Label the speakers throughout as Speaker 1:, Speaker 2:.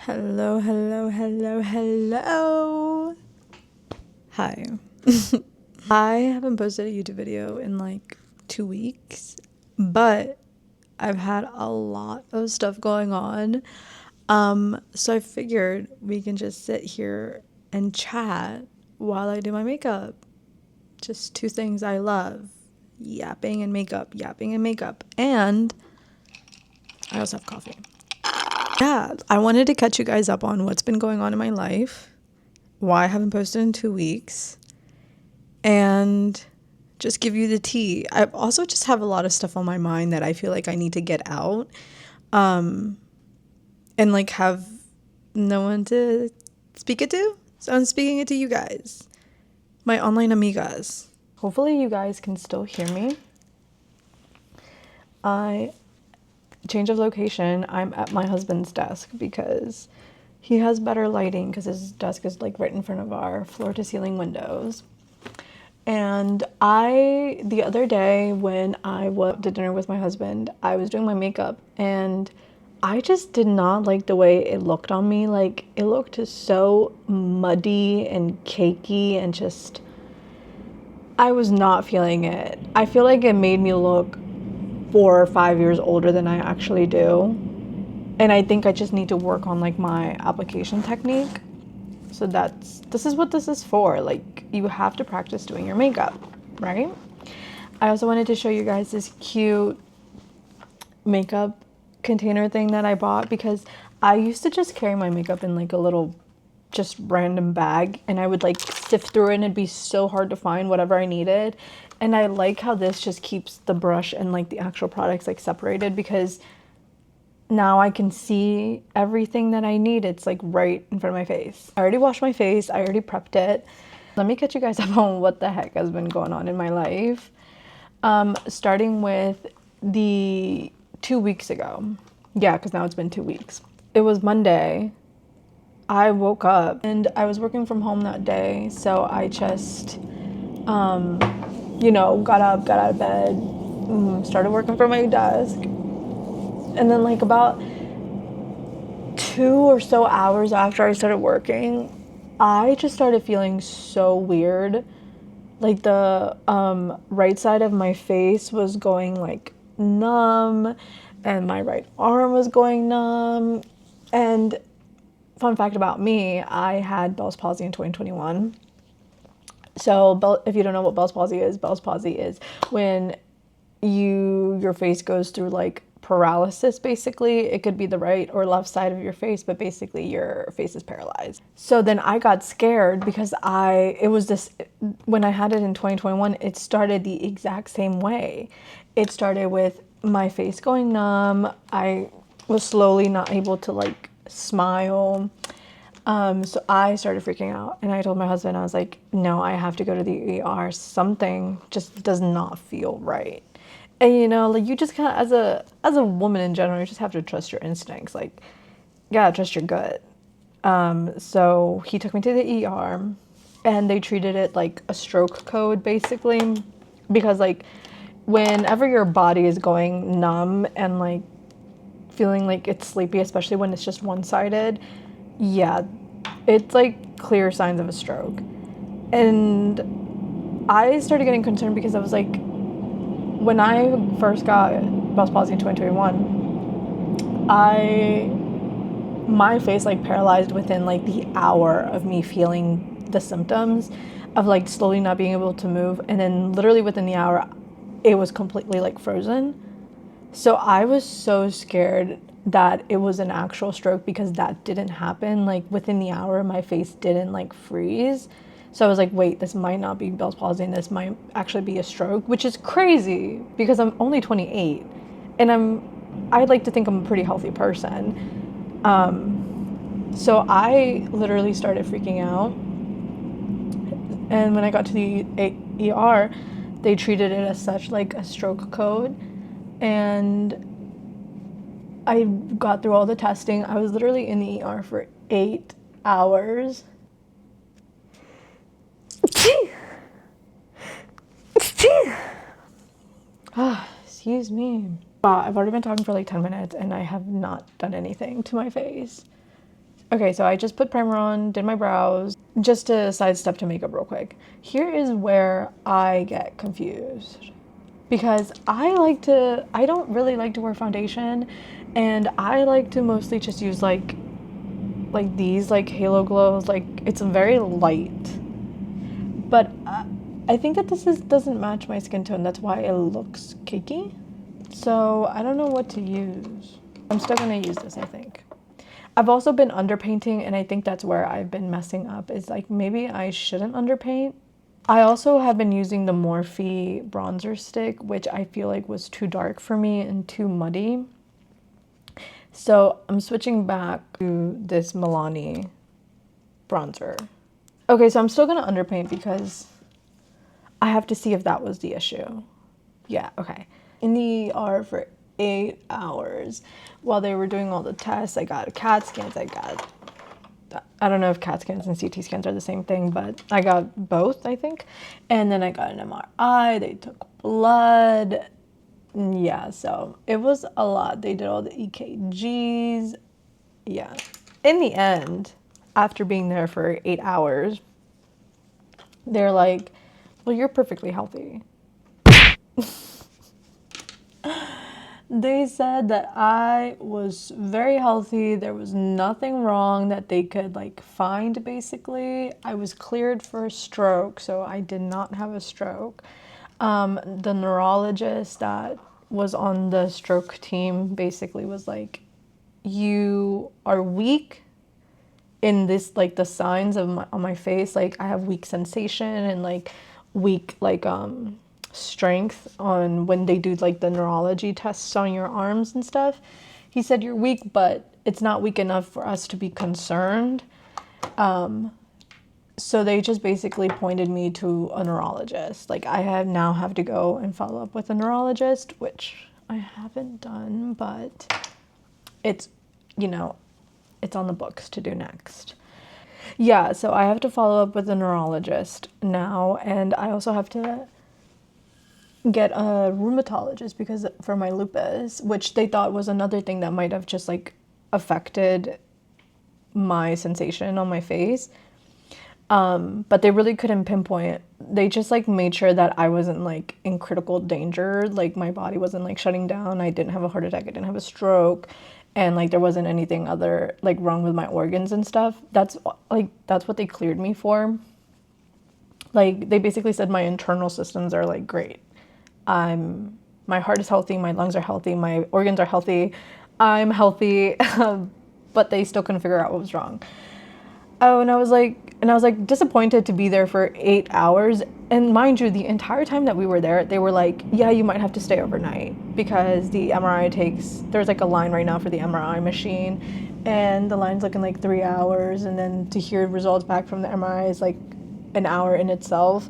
Speaker 1: Hello, hello, hello, hello. Hi. I haven't posted a YouTube video in like 2 weeks, but I've had a lot of stuff going on. So I figured we can just sit here and chat while I do my makeup. Just two things I love: yapping and makeup, yapping and makeup. And I also have coffee. Yeah, I wanted to catch you guys up on what's been going on in my life, why I haven't posted in 2 weeks, and just give you the tea. I also just have a lot of stuff on my mind that I feel like I need to get out, and like have no one to speak it to. So I'm speaking it to you guys, my online amigas. Hopefully you guys can still hear me. Change of location, I'm at my husband's desk because he has better lighting because his desk is like right in front of our floor to ceiling windows. And the other day when I went to dinner with my husband, I was doing my makeup and I just did not like the way it looked on me. Like, it looked so muddy and cakey and just, I was not feeling it. I feel like it made me look 4 or 5 years older than I actually do. And I think I just need to work on like my application technique. So this is what this is for. Like, you have to practice doing your makeup, right? I also wanted to show you guys this cute makeup container thing that I bought because I used to just carry my makeup in like a little just random bag, and I would like sift through it and it'd be so hard to find whatever I needed. And I like how this just keeps the brush and like the actual products like separated, because now I can see everything that I need. It's like right in front of my face. I already washed my face. I already prepped it. Let me catch you guys up on what the heck has been going on in my life. Starting with the 2 weeks ago. Yeah, because now it's been 2 weeks. It was Monday. I woke up and I was working from home that day. So I just, got up, got out of bed, started working from my desk. And then like about 2 or so hours after I started working, I just started feeling so weird. Like the right side of my face was going like numb, and my right arm was going numb. And fun fact about me, I had Bell's palsy in 2021. So if you don't know what Bell's palsy is when your face goes through like paralysis. Basically, it could be the right or left side of your face, but basically your face is paralyzed. So then I got scared because when I had it in 2021, it started the exact same way. It started with my face going numb. I was slowly not able to like smile. So I started freaking out, and I told my husband, I was like, no, I have to go to the ER. Something just does not feel right. And like, you just kind of, as a woman in general, you just have to trust your instincts. Like, you gotta trust your gut. So he took me to the ER, and they treated it like a stroke code, basically, because like whenever your body is going numb and like feeling like it's sleepy, especially when it's just one-sided, yeah, it's like clear signs of a stroke. And I started getting concerned because I was like, when I first got Bell's palsy in 2021, my face like paralyzed within like the hour of me feeling the symptoms of like slowly not being able to move, and then literally within the hour it was completely like frozen. So I was so scared that it was an actual stroke, because that didn't happen. Like within the hour my face didn't like freeze. So I was like, wait, this might not be Bell's palsy and this might actually be a stroke, which is crazy because I'm only 28 and I'd like to think I'm a pretty healthy person. So I literally started freaking out. And when I got to the ER, they treated it as such, like a stroke code. And I got through all the testing. I was literally in the ER for 8 hours. Excuse me. Wow, I've already been talking for like 10 minutes and I have not done anything to my face. Okay, so I just put primer on, did my brows, just to sidestep to makeup real quick. Here is where I get confused. Because I don't really like to wear foundation, and I like to mostly just use like these like halo glows. Like it's very light, but I think that doesn't match my skin tone. That's why it looks cakey. So I don't know what to use. I'm still gonna use this, I think. I've also been underpainting, and I think that's where I've been messing up. Is like maybe I shouldn't underpaint. I also have been using the Morphe bronzer stick, which I feel like was too dark for me and too muddy. So I'm switching back to this Milani bronzer. Okay, so I'm still gonna underpaint because I have to see if that was the issue. Yeah, okay. In the ER for 8 hours while they were doing all the tests. I got CAT scans, I don't know if CAT scans and CT scans are the same thing, but I got both, I think. And then I got an MRI, they took blood. Yeah, so it was a lot. They did all the EKGs. Yeah. In the end, after being there for 8 hours, they're like, well, you're perfectly healthy. They said that I was very healthy. There was nothing wrong that they could like find, basically. I was cleared for a stroke, so I did not have a stroke. The neurologist that was on the stroke team basically was like, you are weak in this, like the signs of on my face. Like I have weak sensation and like weak strength on when they do like the neurology tests on your arms and stuff. He said you're weak, but it's not weak enough for us to be concerned. So they just basically pointed me to a neurologist. Like I now have to go and follow up with a neurologist, which I haven't done, but it's, you know, it's on the books to do next. Yeah, so I have to follow up with a neurologist now, and I also have to get a rheumatologist because for my lupus, which they thought was another thing that might have just like affected my sensation on my face. But they really couldn't pinpoint. They just like made sure that I wasn't like in critical danger. Like my body wasn't like shutting down. I didn't have a heart attack. I didn't have a stroke. And like there wasn't anything other like wrong with my organs and stuff. That's what they cleared me for. Like they basically said my internal systems are like great. My heart is healthy, my lungs are healthy, my organs are healthy, I'm healthy, but they still couldn't figure out what was wrong. Oh, and I was like disappointed to be there for 8 hours. And mind you, the entire time that we were there, they were like, yeah, you might have to stay overnight because the MRI there's like a line right now for the MRI machine, and the line's looking like 3 hours, and then to hear results back from the MRI is like an hour in itself.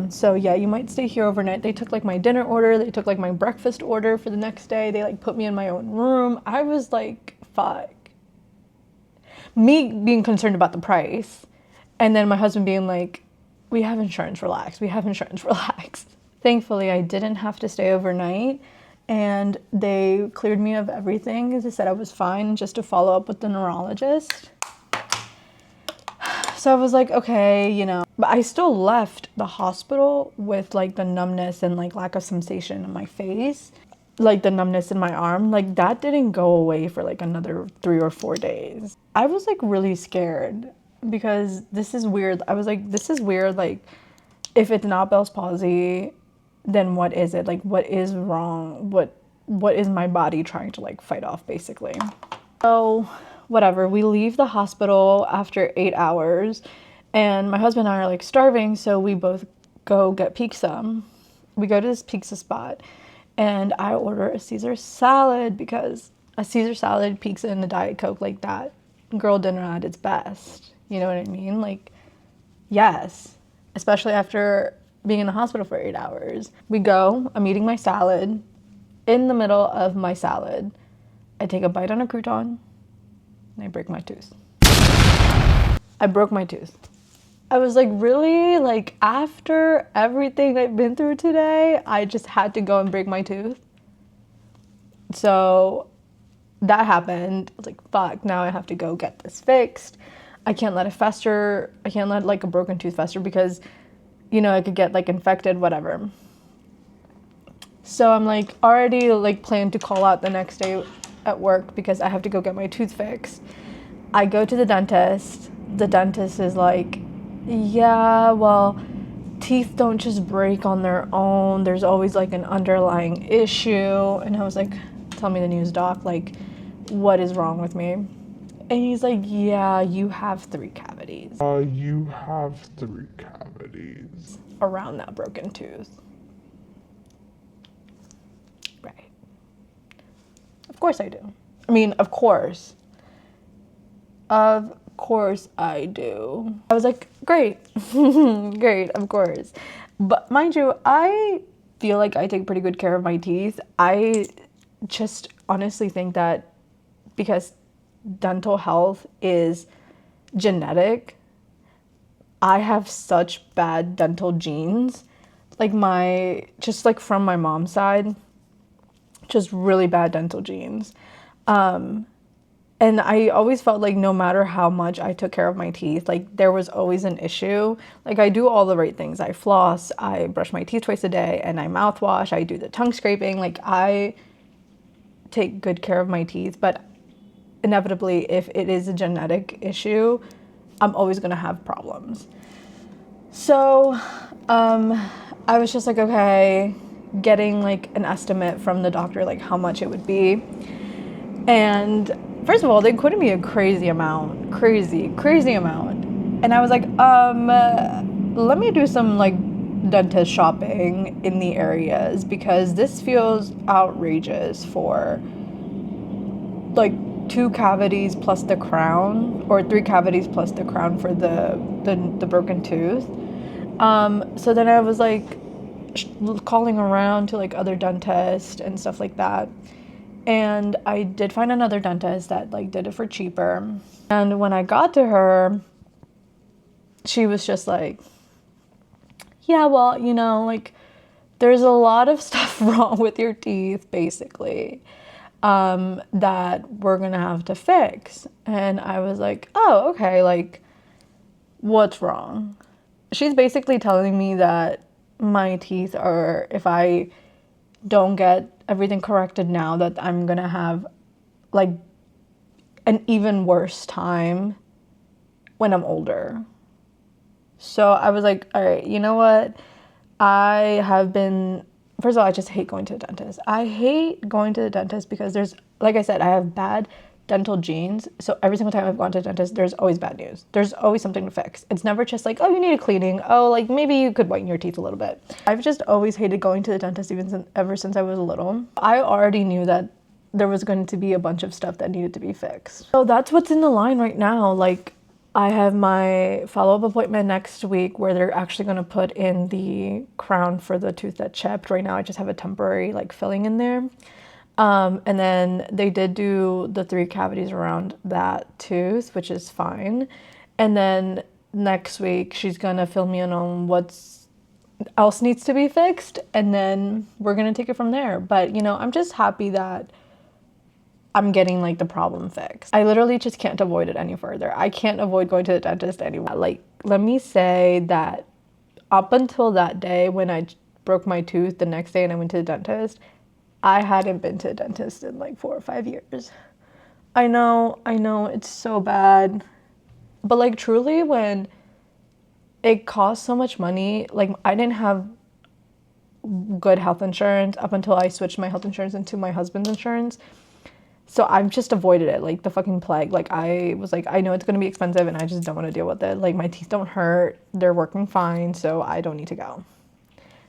Speaker 1: So yeah, you might stay here overnight. They took like my dinner order, they took like my breakfast order for the next day, they like put me in my own room. I was like, fuck. Me being concerned about the price, and then my husband being like, we have insurance, relax, we have insurance, relax. Thankfully, I didn't have to stay overnight, and they cleared me of everything. They said I was fine, just to follow up with the neurologist. So I was like, okay, you know, but I still left the hospital with like the numbness and like lack of sensation in my face, like the numbness in my arm, like that didn't go away for like another 3 or 4 days. I was like really scared because this is weird. I was like, this is weird. Like if it's not Bell's palsy, then what is it? Like what is wrong? What is my body trying to like fight off, basically? So whatever, we leave the hospital after 8 hours, and my husband and I are like starving, so we both go get pizza. We go to this pizza spot, and I order a Caesar salad because a Caesar salad, pizza, and a Diet Coke, like that girl dinner at its best. You know what I mean? Like, yes, especially after being in the hospital for 8 hours. We go, I'm eating my salad. In the middle of my salad, I take a bite on a crouton, and I break my tooth. I broke my tooth. I was like, really? Like, after everything I've been through today, I just had to go and break my tooth? So that happened. I was like, fuck, now I have to go get this fixed. I can't let it fester. I can't let like a broken tooth fester because, you know, it could get like infected, whatever. So I'm like already like planning to call out the next day at work because I have to go get my tooth fixed. I go to the dentist. The dentist is like, yeah, well, teeth don't just break on their own. There's always like an underlying issue. And I was like, tell me the news, doc. Like, what is wrong with me? And he's like, yeah, you have 3 cavities.
Speaker 2: You have 3 cavities.
Speaker 1: Around that broken tooth. Right. Of course I do. I mean, of course. Of course I do. I was like, great. Great, of course. But mind you, I feel like I take pretty good care of my teeth. I just honestly think that because dental health is genetic, I have such bad dental genes. Like just like from my mom's side, just really bad dental genes. And I always felt like no matter how much I took care of my teeth, like there was always an issue. Like I do all the right things. I floss, I brush my teeth twice a day, and I mouthwash, I do the tongue scraping. Like I take good care of my teeth, but inevitably, if it is a genetic issue, I'm always gonna have problems. So I was just like, okay, getting like an estimate from the doctor, like how much it would be. And first of all, they quoted me a crazy amount. And I was like, let me do some like dentist shopping in the areas because this feels outrageous for like 2 cavities plus the crown, or 3 cavities plus the crown for the broken tooth. So then I was like calling around to like other dentists and stuff like that. And I did find another dentist that like did it for cheaper. And when I got to her, she was just like, yeah, well, you know, like there's a lot of stuff wrong with your teeth, basically, that we're gonna have to fix. And I was like, oh, okay, like what's wrong? She's basically telling me that my teeth are, if I don't get everything corrected now, that I'm gonna have like an even worse time when I'm older. So I was like, all right, you know what? I have been, first of all, I just hate going to the dentist. I hate going to the dentist because there's, like I said, I have bad dental genes. So every single time I've gone to the dentist, there's always bad news. There's always something to fix. It's never just like, oh, you need a cleaning. Oh, like maybe you could whiten your teeth a little bit. I've just always hated going to the dentist ever since I was little. I already knew that there was going to be a bunch of stuff that needed to be fixed. So that's what's in the line right now. Like I have my follow-up appointment next week where they're actually going to put in the crown for the tooth that chipped. Right now I just have a temporary like filling in there. And then they did do the 3 cavities around that tooth, which is fine. And then next week, she's gonna fill me in on what's else needs to be fixed. And then we're gonna take it from there. But, you know, I'm just happy that I'm getting like the problem fixed. I literally just can't avoid it any further. I can't avoid going to the dentist anymore. Like, let me say that up until that day when I broke my tooth the next day and I went to the dentist, I hadn't been to a dentist in like 4 or 5 years. I know, it's so bad. But like truly when it costs so much money, like I didn't have good health insurance up until I switched my health insurance into my husband's insurance. So I've just avoided it like the fucking plague. Like I was like, I know it's gonna be expensive and I just don't wanna deal with it. Like my teeth don't hurt, they're working fine, so I don't need to go.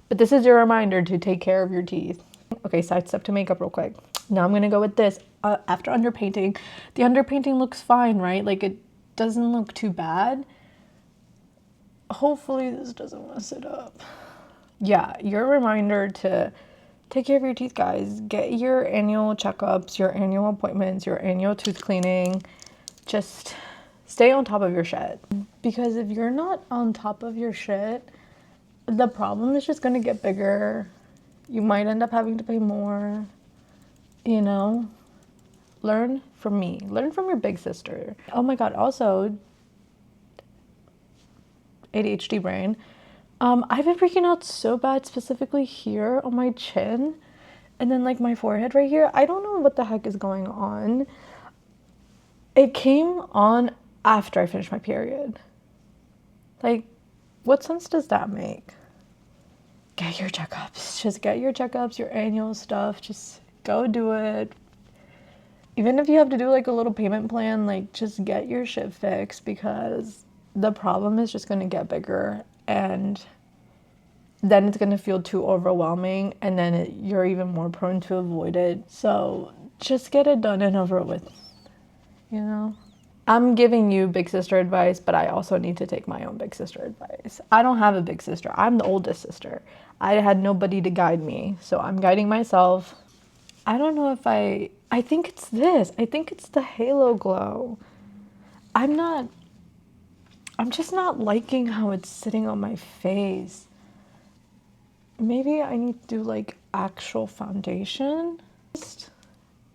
Speaker 1: But this is your reminder to take care of your teeth. Okay, side step to makeup real quick. Now I'm gonna go with this. After underpainting, the underpainting looks fine, right? Like it doesn't look too bad. Hopefully this doesn't mess it up. Yeah, your reminder to take care of your teeth, guys. Get your annual checkups, your annual appointments, your annual tooth cleaning. Just stay on top of your shit. Because if you're not on top of your shit, the problem is just gonna get bigger. You might end up having to pay more, you know? learn from me. Learn from your big sister. Oh my God, also, ADHD brain. I've been freaking out so bad, specifically here on my chin and then like my forehead right here. I don't know what the heck is going on. It came on after I finished my period. Like, what sense does that make? Get your checkups. Just get your checkups, your annual stuff. Just go do it. Even if you have to do like a little payment plan, like just get your shit fixed, because the problem is just going to get bigger, and then it's going to feel too overwhelming, and then you're even more prone to avoid it. So just get it done and over with, you know? I'm giving you big sister advice, but I also need to take my own big sister advice. I don't have a big sister. I'm the oldest sister. I had nobody to guide me, so I'm guiding myself. I don't know if I think it's this. I think it's the halo glow. I'm just not liking how it's sitting on my face. Maybe I need to do like actual foundation.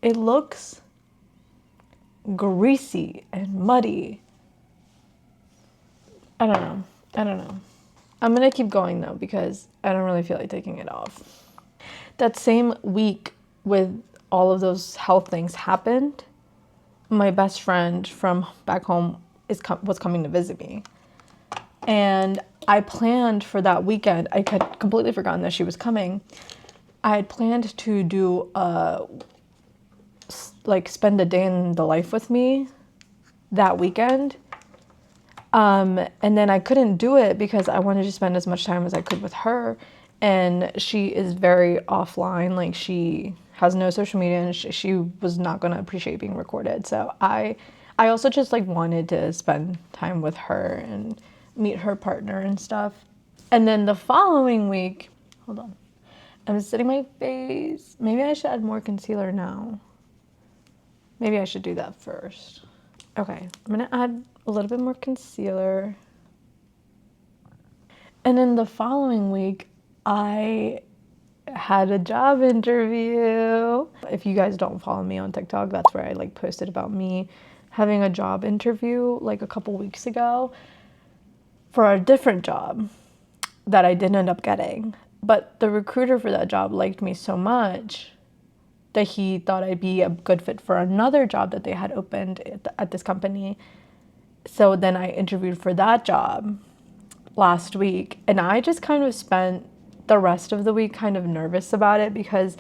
Speaker 1: It looks greasy and muddy. I don't know. I'm gonna keep going though, because I don't really feel like taking it off. That same week with all of those health things happened, my best friend from back home was coming to visit me. And I planned for that weekend. I had completely forgotten that she was coming. I had planned to do spend a day in the life with me that weekend. And then I couldn't do it because I wanted to spend as much time as I could with her. And she is very offline. Like, she has no social media, and she was not going to appreciate being recorded. So I also just like wanted to spend time with her and meet her partner and stuff. And then the following week, hold on, I'm sitting my face. Maybe I should add more concealer now. Maybe I should do that first. Okay, I'm gonna add a little bit more concealer. And then the following week, I had a job interview. If you guys don't follow me on TikTok, that's where I like posted about me having a job interview like a couple weeks ago for a different job that I didn't end up getting. But the recruiter for that job liked me so much that he thought I'd be a good fit for another job that they had opened at this company. So then I interviewed for that job last week, and I just kind of spent the rest of the week kind of nervous about it, because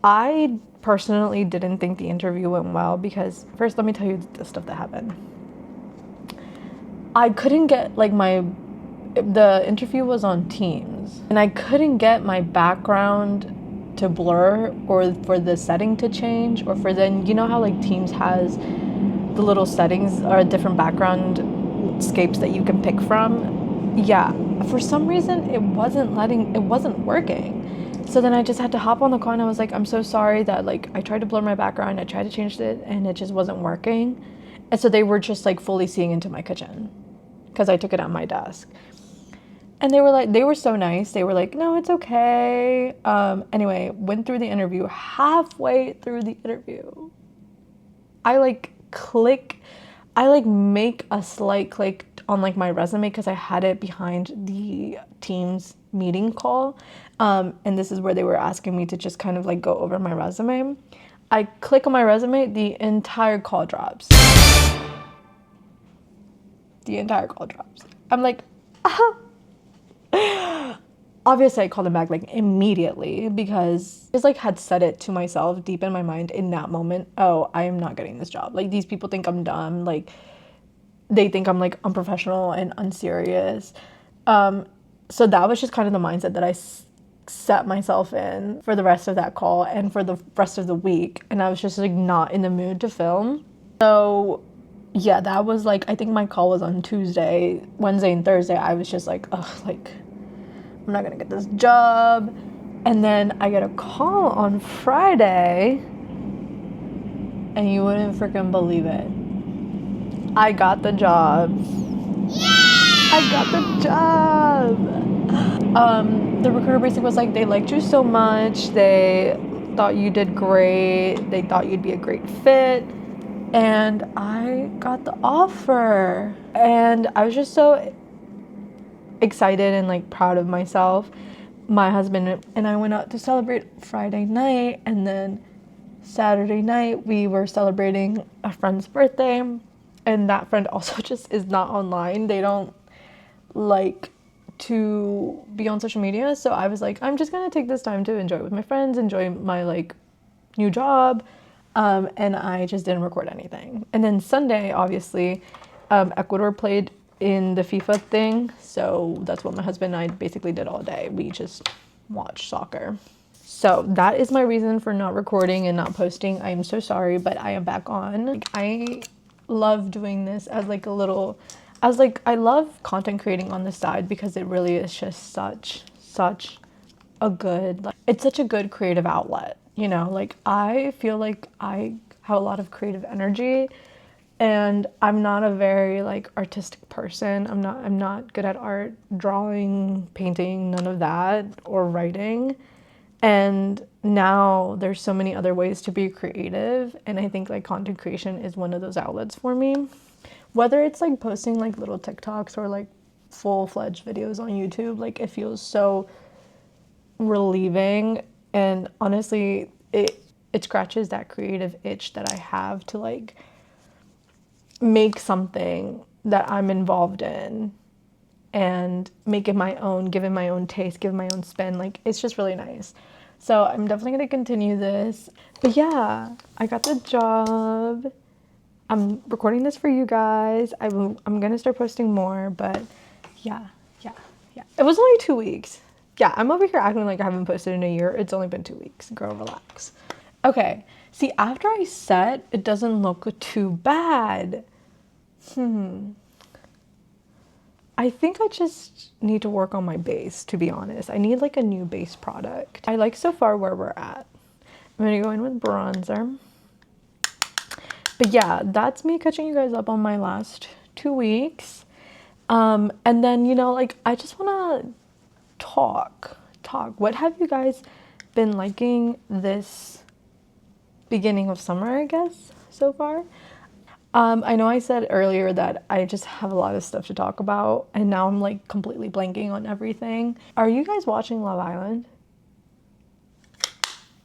Speaker 1: I personally didn't think the interview went well. Because first, let me tell you the stuff that happened. I couldn't get like the interview was on Teams, and I couldn't get my background to blur, or for the setting to change, or for then, you know how like Teams has the little settings or different background scapes that you can pick from. Yeah, for some reason it wasn't working. So then I just had to hop on the call, and I was like, I'm so sorry that like I tried to blur my background, I tried to change it, and it just wasn't working. And so they were just like fully seeing into my kitchen, because I took it at my desk. And they were so nice. They were like, no, it's okay. Anyway, went through the interview. Halfway through the interview, I make a slight click on like my resume, because I had it behind the Teams meeting call. And this is where they were asking me to just kind of like go over my resume. I click on my resume, the entire call drops. I'm like, obviously I called him back like immediately, because I just like had said it to myself deep in my mind in that moment. Oh, I am not getting this job. Like, these people think I'm dumb. Like, they think I'm like unprofessional and unserious. So that was just kind of the mindset that I set myself in for the rest of that call and for the rest of the week. And I was just like not in the mood to film. So yeah, that was like, I think my call was on Tuesday. Wednesday and Thursday, I was just like, ugh, like, I'm not gonna get this job. And then I get a call on Friday, and you wouldn't freaking believe it. I got the job. Yeah! I got the job. The recruiter basically was like, they liked you so much. They thought you did great. They thought you'd be a great fit. and I got the offer. And I was just so excited and like proud of myself. My husband and I went out to celebrate Friday night, and then Saturday night we were celebrating a friend's birthday, and that friend also just is not online. They don't like to be on social media, so I was like, I'm just gonna take this time to enjoy it with my friends, enjoy my like new job, and I just didn't record anything. And then Sunday, obviously, Ecuador played in the FIFA thing, so that's what my husband and I basically did all day. We just watched soccer. So that is my reason for not recording and not posting. I'm so sorry, but I am back on. Like, I love doing this as like a little, as like, I love content creating on the side because it really is just such a good, like, it's such a good creative outlet, you know? Like, I feel like I have a lot of creative energy, and I'm not a very like artistic person. I'm not good at art, drawing, painting, none of that, or writing. And now there's so many other ways to be creative, and I think like content creation is one of those outlets for me. Whether it's like posting like little TikToks or like full-fledged videos on YouTube, like it feels so relieving, and honestly it scratches that creative itch that I have to like make something that I'm involved in and make it my own, give it my own taste, give it my own spin. Like, it's just really nice. So I'm definitely gonna continue this. But yeah, I got the job. I'm recording this for you guys. I'm gonna start posting more, but yeah. It was only 2 weeks. Yeah, I'm over here acting like I haven't posted in a year. It's only been 2 weeks. Girl, relax. Okay, see, after I set, it doesn't look too bad. I think I just need to work on my base, to be honest. I need like a new base product. I like so far where we're at. I'm gonna go in with bronzer. But yeah, that's me catching you guys up on my last 2 weeks. And then, you know, like, I just wanna talk. What have you guys been liking this beginning of summer, I guess, so far? I know I said earlier that I just have a lot of stuff to talk about, and now I'm like completely blanking on everything. Are you guys watching Love Island?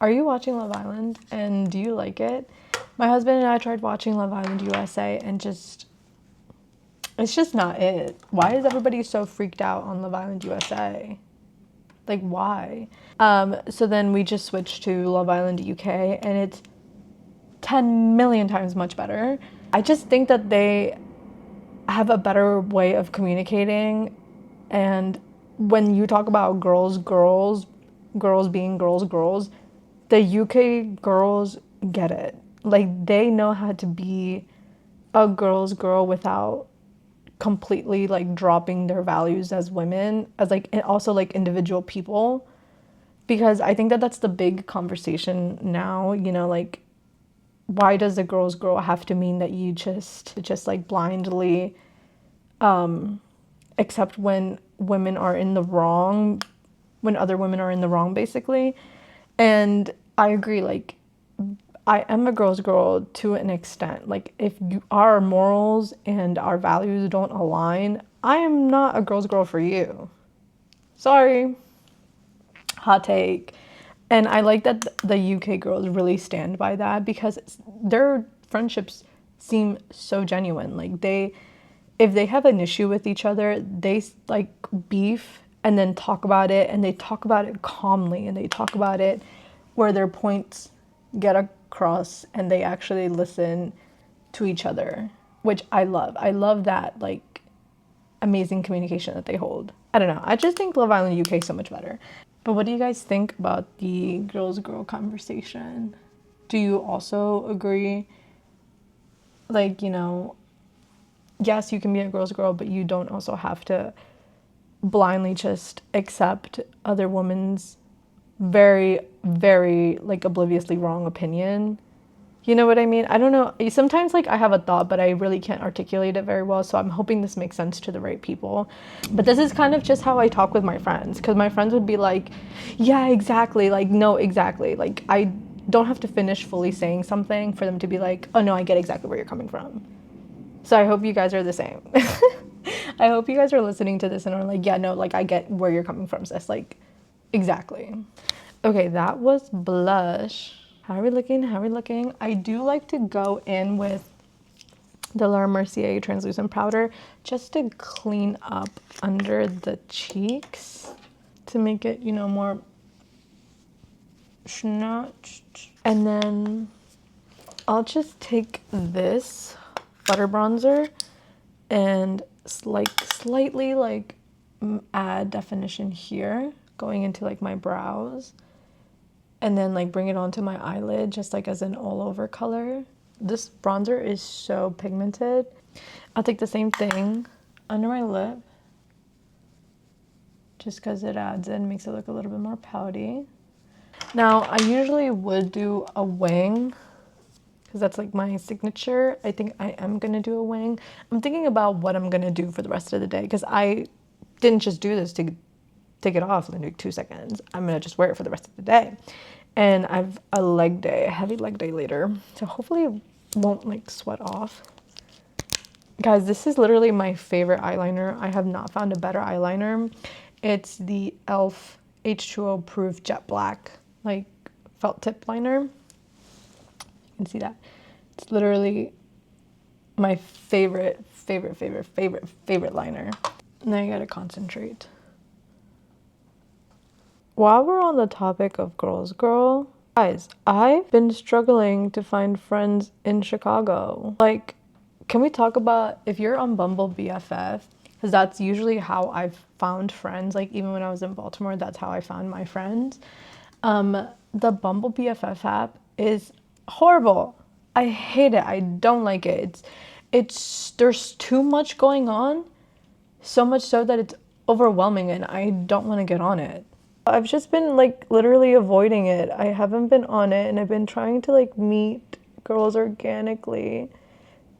Speaker 1: Are you watching Love Island, and do you like it? My husband and I tried watching Love Island USA, and it's just not it. Why is everybody so freaked out on Love Island USA? Like, why? So then we just switched to Love Island UK, and it's 10 million times much better. I just think that they have a better way of communicating, and when you talk about girls being girls, the UK girls get it. Like, they know how to be a girl's girl without completely like dropping their values as women, as like, and also like individual people, because I think that that's the big conversation now, you know, like, why does a girl's girl have to mean that you just like blindly accept when women are in the wrong, when other women are in the wrong, basically? And I agree, like, I am a girl's girl to an extent. Like, if our morals and our values don't align, I am not a girl's girl for you. Sorry. Hot take. And I like that the UK girls really stand by that, because their friendships seem so genuine. Like, if they have an issue with each other, they like beef and then talk about it, and they talk about it calmly, and they talk about it where their points get across, and they actually listen to each other, which I love. I love that like amazing communication that they hold. I don't know. I just think Love Island UK is so much better. But what do you guys think about the girls girl conversation? Do you also agree? Like, you know, yes, you can be a girl's girl, but you don't also have to blindly just accept other women's very, very like obliviously wrong opinion. You know what I mean? I don't know. Sometimes like I have a thought, but I really can't articulate it very well. So I'm hoping this makes sense to the right people. But this is kind of just how I talk with my friends, because my friends would be like, yeah, exactly. Like, no, exactly. Like, don't have to finish fully saying something for them to be like, oh no, I get exactly where you're coming from. So I hope you guys are the same. I hope you guys are listening to this and are like, yeah, no, like I get where you're coming from, sis. Like, exactly. Okay, that was blush. How are we looking? How are we looking? I do like to go in with the La Mercier translucent powder just to clean up under the cheeks to make it, you know, more snatched. And then I'll just take this butter bronzer and slightly like add definition here going into like my brows, and then like bring it onto my eyelid just like as an all over color. This bronzer is so pigmented. I'll take the same thing under my lip just because it adds in, makes it look a little bit more pouty. Now I usually would do a wing because that's like my signature. I think I am gonna do a wing. I'm thinking about what I'm gonna do for the rest of the day because I didn't just do this to take it off in like 2 seconds. I'm gonna just wear it for the rest of the day. And I've a leg day, a heavy leg day later. So hopefully it won't like sweat off. Guys, this is literally my favorite eyeliner. I have not found a better eyeliner. It's the e.l.f. H2O proof jet black, like felt tip liner. You can see that. It's literally my favorite liner. Now you gotta concentrate. While we're on the topic of girls, guys, I've been struggling to find friends in Chicago. Like, can we talk about if you're on Bumble BFF? Because that's usually how I've found friends. Like, even when I was in Baltimore, that's how I found my friends. The Bumble BFF app is horrible. I hate it. I don't like it. There's too much going on, so much so that it's overwhelming and I don't want to get on it. I've just been like literally avoiding it. I haven't been on it and I've been trying to like meet girls organically.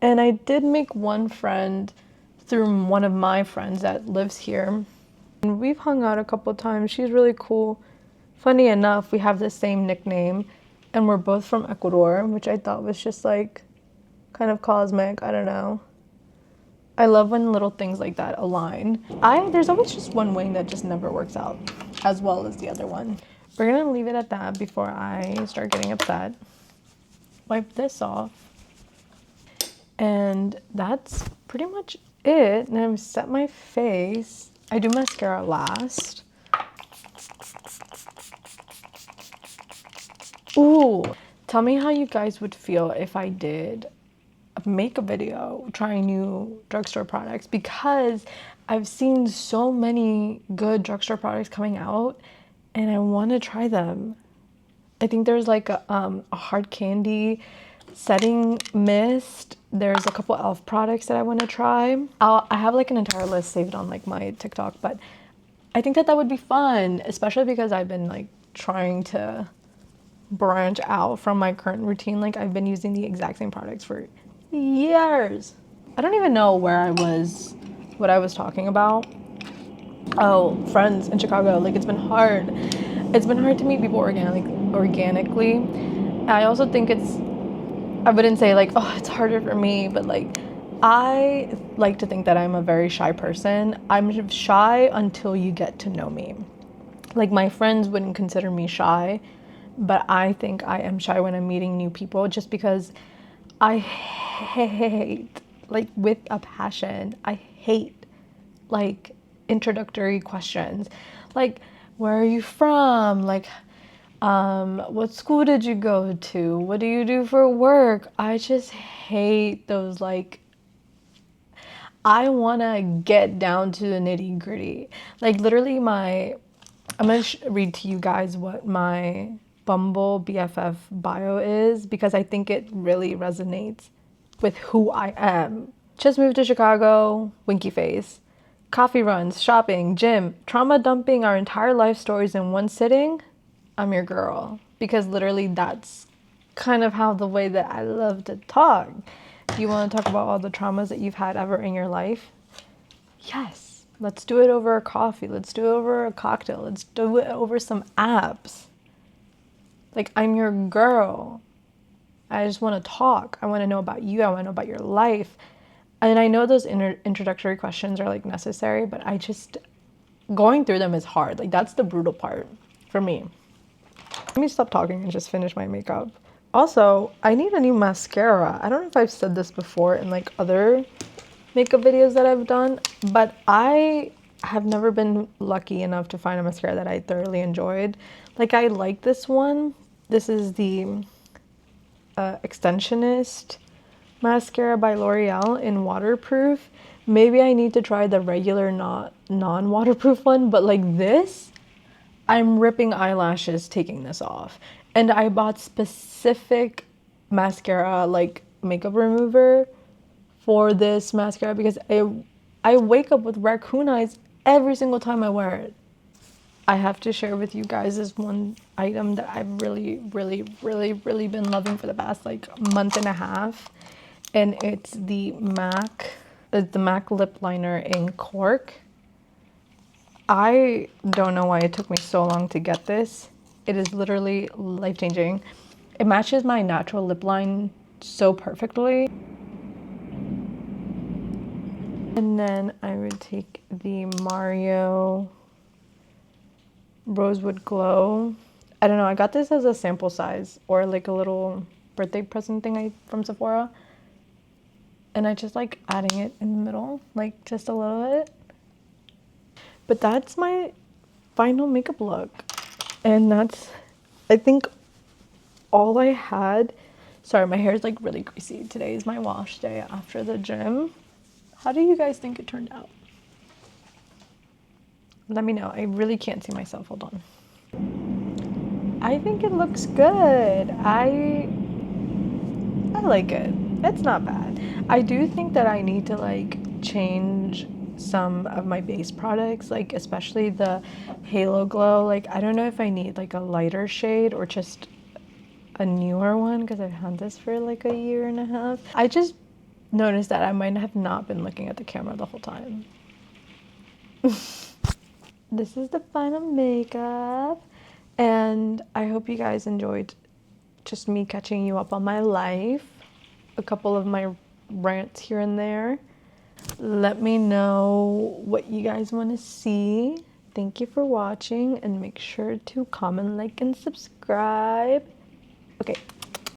Speaker 1: And I did make one friend through one of my friends that lives here. And we've hung out a couple times. She's really cool. Funny enough, we have the same nickname and we're both from Ecuador, which I thought was just like kind of cosmic. I don't know. I love when little things like that align. There's always just one wing that just never works out as well as the other one. We're gonna leave it at that before I start getting upset. Wipe this off. And that's pretty much it. And I've set my face. I do mascara last. Ooh, tell me how you guys would feel if I did make a video trying new drugstore products, because I've seen so many good drugstore products coming out and I want to try them. I think there's like a hard candy setting mist. There's a couple e.l.f. products that I want to try. I have like an entire list saved on like my TikTok, but I think that would be fun, especially because I've been like trying to branch out from my current routine. Like I've been using the exact same products for years. I don't even know what I was talking about. Oh, friends in Chicago. Like it's been hard. It's been hard to meet people organically. I also think I wouldn't say like, oh, it's harder for me, but like I like to think that I'm a very shy person. I'm shy until you get to know me. Like my friends wouldn't consider me shy, but I think I am shy when I'm meeting new people just because I hate, like with a passion, I hate like introductory questions. Like, where are you from? Like, what school did you go to? What do you do for work? I just hate those, like, I want to get down to the nitty gritty. Like literally I'm going to read to you guys what my Bumble BFF bio is, because I think it really resonates with who I am. Just moved to Chicago, winky face. Coffee runs, shopping, gym, trauma dumping our entire life stories in one sitting. I'm your girl. Because literally that's kind of how the way that I love to talk. You want to talk about all the traumas that you've had ever in your life? Yes. Let's do it over a coffee. Let's do it over a cocktail. Let's do it over some apps. Like, I'm your girl. I just want to talk. I want to know about you. I want to know about your life. And I know those introductory questions are like necessary, but I just, going through them is hard. Like, that's the brutal part for me. Let me stop talking and just finish my makeup. Also, I need a new mascara. I don't know if I've said this before in like other makeup videos that I've done, but I have never been lucky enough to find a mascara that I thoroughly enjoyed. Like, I like this one. This is the Extensionist mascara by L'Oreal in waterproof. Maybe I need to try the regular not non-waterproof one, but like this, I'm ripping eyelashes taking this off. And I bought specific mascara, like makeup remover for this mascara because I wake up with raccoon eyes every single time I wear it. I have to share with you guys this one item that I've really been loving for the past like month and a half. And it's the MAC lip liner in cork. I don't know why it took me so long to get this. It is literally life-changing. It matches my natural lip line so perfectly. And then I would take the Mario Rosewood Glow. I don't know, I got this as a sample size or like a little birthday present thing from Sephora. And I just like adding it in the middle, like just a little bit. But that's my final makeup look. And that's, I think, all I had. Sorry, my hair is like really greasy. Today is my wash day after the gym. How do you guys think it turned out? Let me know. I really can't see myself. Hold on. I think it looks good. I like it. It's not bad. I do think that I need to like change some of my base products, like especially the Halo Glow. Like, I don't know if I need like a lighter shade or just a newer one because I've had this for like a year and a half. I just noticed that I might have not been looking at the camera the whole time. This is the final makeup, and I hope you guys enjoyed just me catching you up on my life, a couple of my rants here and there. Let me know what you guys want to see. Thank you for watching, and make sure to comment, like, and subscribe. Okay,